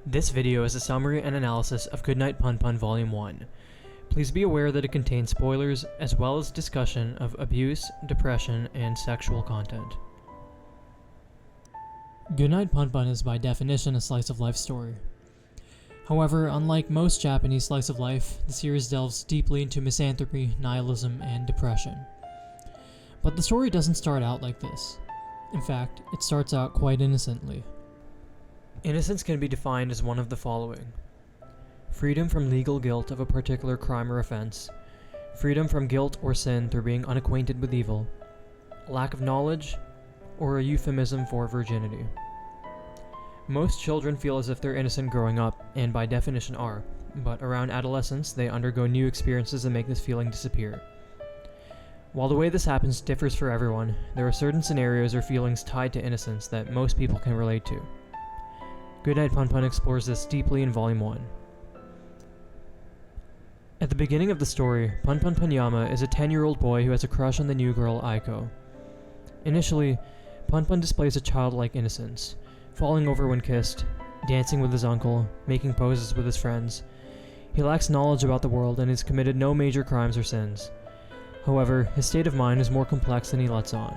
This video is a summary and analysis of Goodnight Punpun Volume 1. Please be aware that it contains spoilers as well as discussion of abuse, depression, and sexual content. Goodnight Punpun is by definition a slice-of-life story. However, unlike most Japanese slice of life, the series delves deeply into misanthropy, nihilism, and depression. But the story doesn't start out like this. In fact, it starts out quite innocently. Innocence can be defined as one of the following: freedom from legal guilt of a particular crime or offense, freedom from guilt or sin through being unacquainted with evil, lack of knowledge, or a euphemism for virginity. Most children feel as if they're innocent growing up, and by definition are, but around adolescence they undergo new experiences that make this feeling disappear. While the way this happens differs for everyone, there are certain scenarios or feelings tied to innocence that most people can relate to. Goodnight Punpun explores this deeply in Volume 1. At the beginning of the story, Punpun Panyama is a 10-year-old boy who has a crush on the new girl Aiko. Initially, Punpun displays a childlike innocence, falling over when kissed, dancing with his uncle, making poses with his friends. He lacks knowledge about the world and has committed no major crimes or sins. However, his state of mind is more complex than he lets on.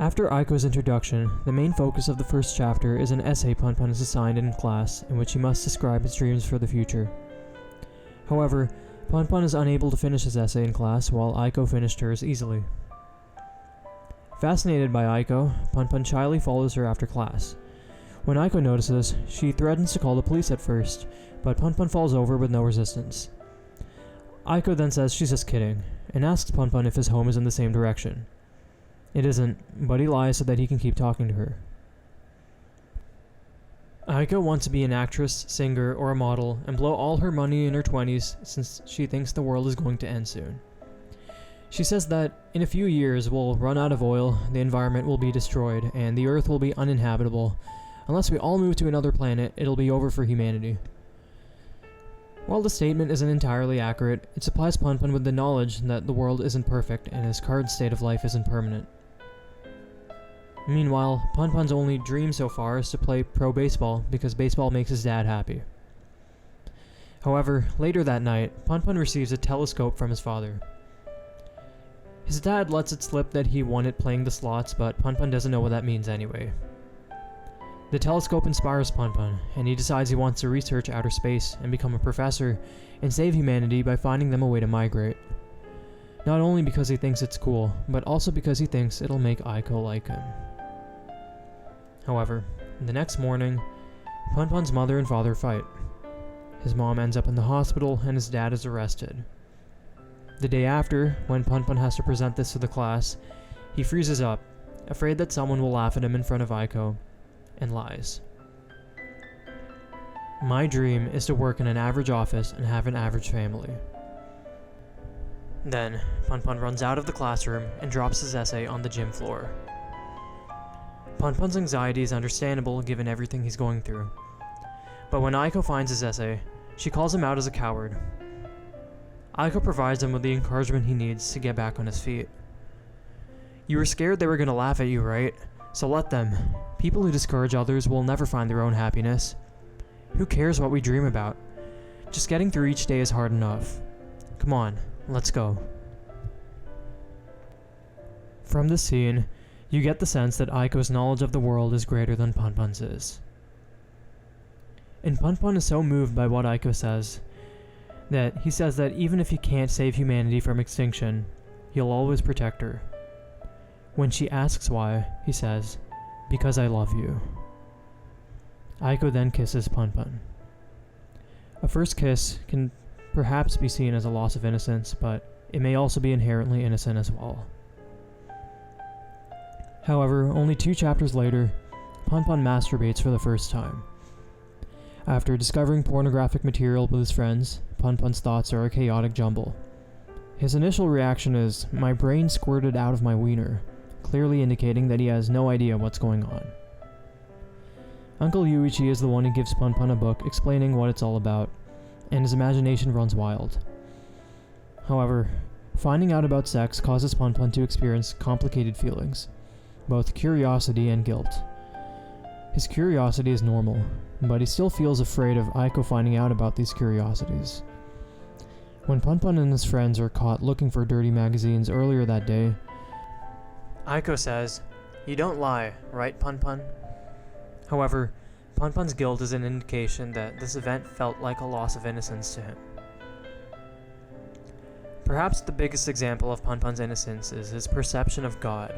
After Aiko's introduction, the main focus of the first chapter is an essay Punpun is assigned in class in which he must describe his dreams for the future. However, Punpun is unable to finish his essay in class while Aiko finished hers easily. Fascinated by Aiko, Punpun shyly follows her after class. When Aiko notices, she threatens to call the police at first, but Punpun falls over with no resistance. Aiko then says she's just kidding, and asks Punpun if his home is in the same direction. It isn't, but he lies so that he can keep talking to her. Aiko wants to be an actress, singer, or a model, and blow all her money in her 20s since she thinks the world is going to end soon. She says that in a few years we'll run out of oil, the environment will be destroyed, and the Earth will be uninhabitable. Unless we all move to another planet, it'll be over for humanity. While the statement isn't entirely accurate, it supplies Punpun with the knowledge that the world isn't perfect and his current state of life isn't permanent. Meanwhile, Punpun's only dream so far is to play pro baseball because baseball makes his dad happy. However, later that night, Punpun receives a telescope from his father. His dad lets it slip that he won it playing the slots, but Punpun doesn't know what that means anyway. The telescope inspires Punpun, and he decides he wants to research outer space and become a professor and save humanity by finding them a way to migrate. Not only because he thinks it's cool, but also because he thinks it'll make Aiko like him. However, the next morning, Punpun's mother and father fight. His mom ends up in the hospital and his dad is arrested. The day after, when Punpun has to present this to the class, he freezes up, afraid that someone will laugh at him in front of Aiko, and lies. My dream is to work in an average office and have an average family. Then, Punpun runs out of the classroom and drops his essay on the gym floor. Punpun's anxiety is understandable given everything he's going through. But when Aiko finds his essay, she calls him out as a coward. Aiko provides him with the encouragement he needs to get back on his feet. You were scared they were gonna laugh at you, right? So let them. People who discourage others will never find their own happiness. Who cares what we dream about? Just getting through each day is hard enough. Come on, let's go. From this scene, you get the sense that Aiko's knowledge of the world is greater than Punpun's is. And Punpun is so moved by what Aiko says, that he says that even if he can't save humanity from extinction, he'll always protect her. When she asks why, he says, "Because I love you." Aiko then kisses Punpun. A first kiss can perhaps be seen as a loss of innocence, but it may also be inherently innocent as well. However, only 2 chapters later, Punpun masturbates for the first time. After discovering pornographic material with his friends, Punpun's thoughts are a chaotic jumble. His initial reaction is, "My brain squirted out of my wiener," clearly indicating that he has no idea what's going on. Uncle Yuichi is the one who gives Punpun a book explaining what it's all about, and his imagination runs wild. However, finding out about sex causes Punpun to experience complicated feelings, both curiosity and guilt. His curiosity is normal, but he still feels afraid of Aiko finding out about these curiosities. When Punpun and his friends are caught looking for dirty magazines earlier that day, Aiko says, "You don't lie, right, Punpun?" However, Punpun's guilt is an indication that this event felt like a loss of innocence to him. Perhaps the biggest example of Punpun's innocence is his perception of God.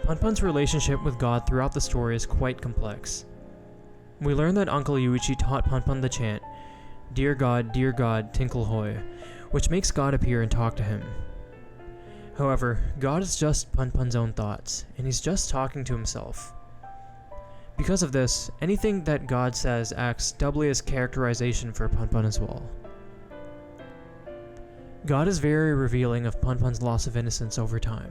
Punpun's relationship with God throughout the story is quite complex. We learn that Uncle Yuichi taught Punpun the chant, dear God, tinkle hoy," which makes God appear and talk to him. However, God is just Punpun's own thoughts, and he's just talking to himself. Because of this, anything that God says acts doubly as characterization for Punpun as well. God is very revealing of Punpun's loss of innocence over time.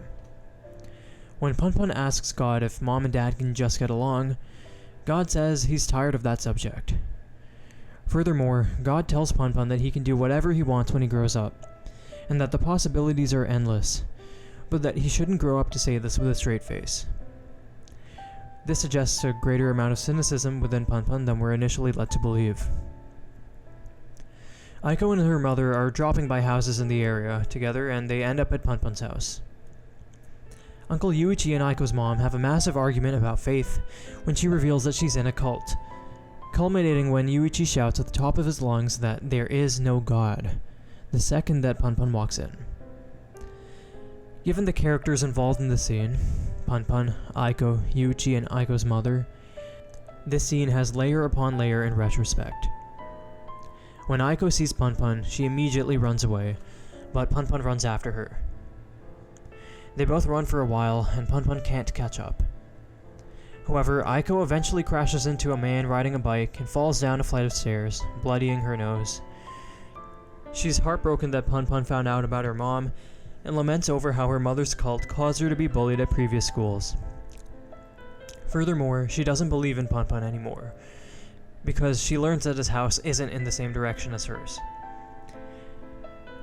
When Punpun asks God if Mom and Dad can just get along, God says he's tired of that subject. Furthermore, God tells Punpun that he can do whatever he wants when he grows up, and that the possibilities are endless, but that he shouldn't grow up to say this with a straight face. This suggests a greater amount of cynicism within Punpun than we're initially led to believe. Aiko and her mother are dropping by houses in the area together, and they end up at Punpun's house. Uncle Yuichi and Aiko's mom have a massive argument about faith when she reveals that she's in a cult, culminating when Yuichi shouts at the top of his lungs that there is no God, the second that Punpun walks in. Given the characters involved in the scene, Punpun, Aiko, Yuichi, and Aiko's mother, this scene has layer upon layer in retrospect. When Aiko sees Punpun, she immediately runs away, but Punpun runs after her. They both run for a while, and Punpun can't catch up. However, Aiko eventually crashes into a man riding a bike and falls down a flight of stairs, bloodying her nose. She's heartbroken that Punpun found out about her mom, and laments over how her mother's cult caused her to be bullied at previous schools. Furthermore, she doesn't believe in Punpun anymore, because she learns that his house isn't in the same direction as hers.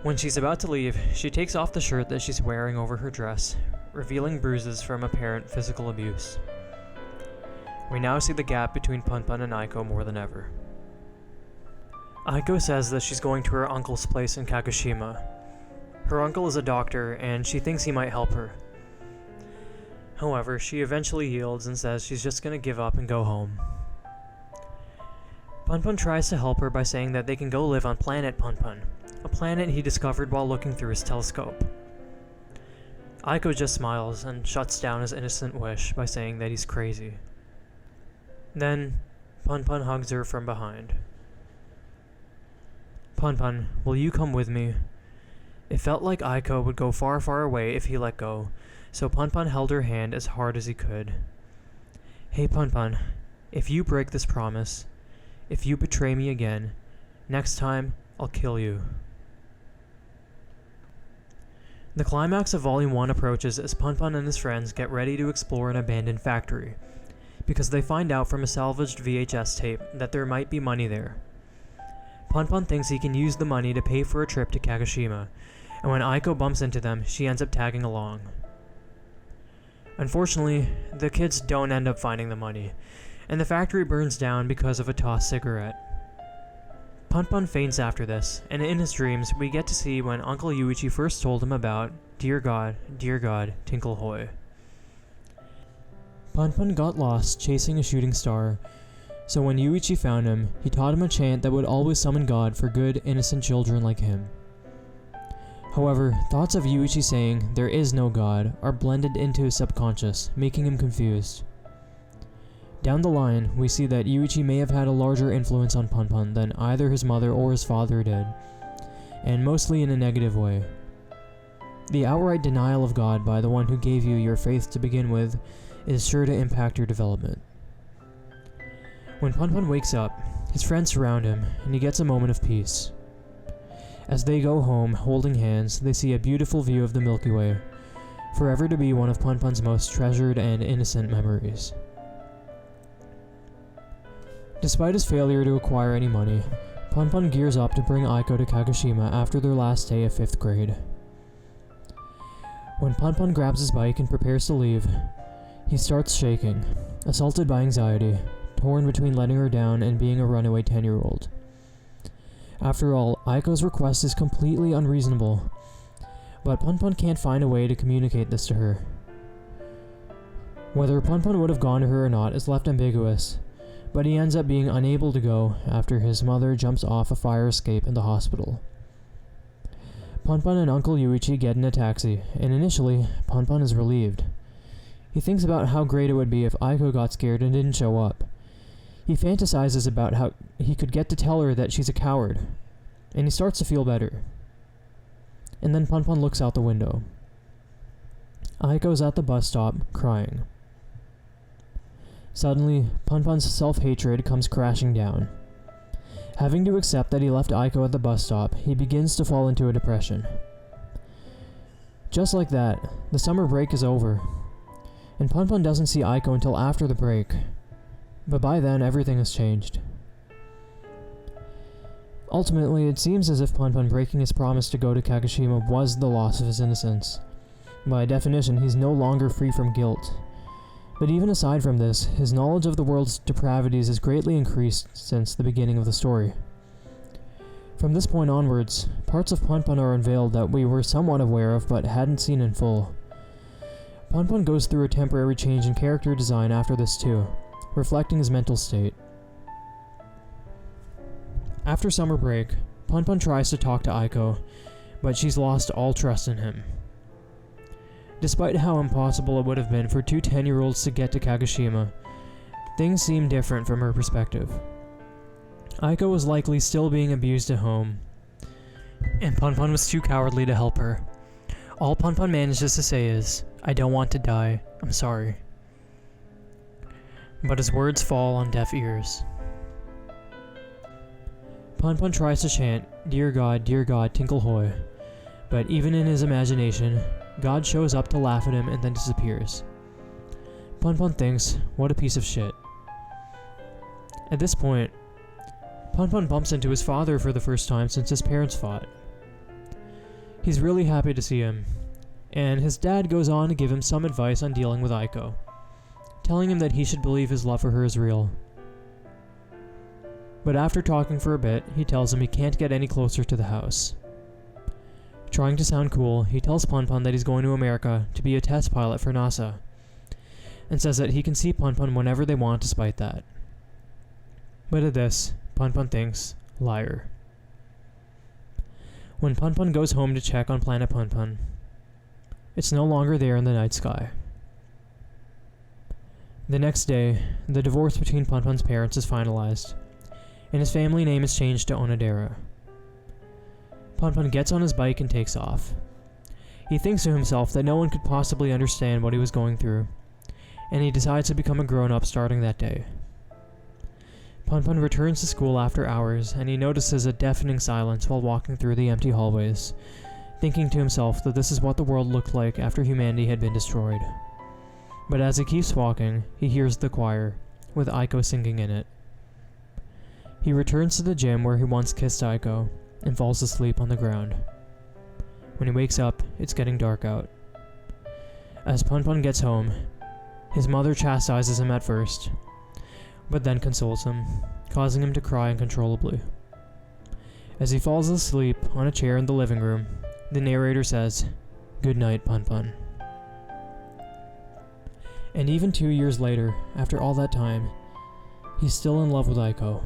When she's about to leave, she takes off the shirt that she's wearing over her dress, revealing bruises from apparent physical abuse. We now see the gap between Punpun and Aiko more than ever. Aiko says that she's going to her uncle's place in Kagoshima. Her uncle is a doctor, and she thinks he might help her. However, she eventually yields and says she's just gonna give up and go home. Punpun tries to help her by saying that they can go live on planet Punpun, a planet he discovered while looking through his telescope. Aiko just smiles and shuts down his innocent wish by saying that he's crazy. Then, Punpun hugs her from behind. "Punpun, will you come with me?" It felt like Aiko would go far, far away if he let go, so Punpun held her hand as hard as he could. "Hey Punpun, if you break this promise, if you betray me again, next time I'll kill you." The climax of Volume 1 approaches as Punpun and his friends get ready to explore an abandoned factory, because they find out from a salvaged VHS tape that there might be money there. Punpun thinks he can use the money to pay for a trip to Kagoshima, and when Aiko bumps into them, she ends up tagging along. Unfortunately, the kids don't end up finding the money, and the factory burns down because of a tossed cigarette. Punpun faints after this, and in his dreams, we get to see when Uncle Yuichi first told him about dear God, tinkle hoy. Punpun got lost chasing a shooting star, so when Yuichi found him, he taught him a chant that would always summon God for good, innocent children like him. However, thoughts of Yuichi saying there is no God are blended into his subconscious, making him confused. Down the line, we see that Yuichi may have had a larger influence on Punpun than either his mother or his father did, and mostly in a negative way. The outright denial of God by the one who gave you your faith to begin with is sure to impact your development. When Punpun wakes up, his friends surround him, and he gets a moment of peace. As they go home, holding hands, they see a beautiful view of the Milky Way, forever to be one of Punpun's most treasured and innocent memories. Despite his failure to acquire any money, Punpun gears up to bring Aiko to Kagoshima after their last day of 5th grade. When Punpun grabs his bike and prepares to leave, He starts shaking, assaulted by anxiety, torn between letting her down and being a runaway 10-year-old. After all, Aiko's request is completely unreasonable, but Punpun can't find a way to communicate this to her. Whether Punpun would have gone to her or not is left ambiguous, but he ends up being unable to go after his mother jumps off a fire escape in the hospital. Punpun and Uncle Yuichi get in a taxi, and initially, Punpun is relieved. He thinks about how great it would be if Aiko got scared and didn't show up. He fantasizes about how he could get to tell her that she's a coward, and he starts to feel better. And then Punpun looks out the window. Aiko's at the bus stop, crying. Suddenly, Punpun's self-hatred comes crashing down. Having to accept that he left Aiko at the bus stop, he begins to fall into a depression. Just like that, the summer break is over, and Punpun doesn't see Aiko until after the break, but by then everything has changed. Ultimately, it seems as if Punpun breaking his promise to go to Kagoshima was the loss of his innocence. By definition, he's no longer free from guilt. But even aside from this, his knowledge of the world's depravities has greatly increased since the beginning of the story. From this point onwards, parts of Punpun are unveiled that we were somewhat aware of but hadn't seen in full. Punpun goes through a temporary change in character design after this too, reflecting his mental state. After summer break, Punpun tries to talk to Aiko, but she's lost all trust in him. Despite how impossible it would have been for two 10-year-olds to get to Kagoshima, things seem different from her perspective. Aiko was likely still being abused at home, and Punpun was too cowardly to help her. All Punpun manages to say is, "I don't want to die, I'm sorry." But his words fall on deaf ears. Punpun tries to chant, dear God, tinkle hoy," but even in his imagination, God shows up to laugh at him and then disappears. Punpun thinks, what a piece of shit. At this point, Punpun bumps into his father for the first time since his parents fought. He's really happy to see him, and his dad goes on to give him some advice on dealing with Aiko, telling him that he should believe his love for her is real. But after talking for a bit, he tells him he can't get any closer to the house. Trying to sound cool, he tells Punpun that he's going to America to be a test pilot for NASA, and says that he can see Punpun whenever they want despite that. But at this, Punpun thinks, liar. When Punpun goes home to check on Planet Punpun, it's no longer there in the night sky. The next day, the divorce between Punpun's parents is finalized, and his family name is changed to Onodera. Punpun gets on his bike and takes off. He thinks to himself that no one could possibly understand what he was going through, and he decides to become a grown-up starting that day. Punpun returns to school after hours, and he notices a deafening silence while walking through the empty hallways, thinking to himself that this is what the world looked like after humanity had been destroyed. But as he keeps walking, he hears the choir, with Aiko singing in it. He returns to the gym where he once kissed Aiko, and falls asleep on the ground. When he wakes up, it's getting dark out. As Punpun gets home, his mother chastises him at first, but then consoles him, causing him to cry uncontrollably. As he falls asleep on a chair in the living room, the narrator says, "Goodnight, Punpun." And even 2 years later, after all that time, he's still in love with Aiko.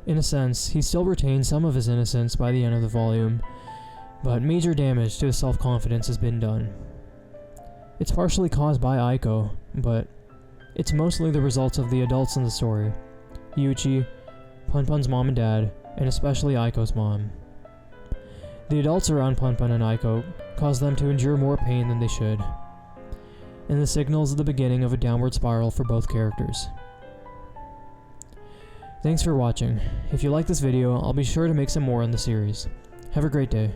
In a sense, he still retains some of his innocence by the end of the volume, but major damage to his self-confidence has been done. It's partially caused by Aiko, but it's mostly the results of the adults in the story: Yuichi, Punpun's mom and dad, and especially Aiko's mom. The adults around Punpun and Aiko cause them to endure more pain than they should, and the signals the beginning of a downward spiral for both characters. Thanks for watching. If you like this video, I'll be sure to make some more in the series. Have a great day.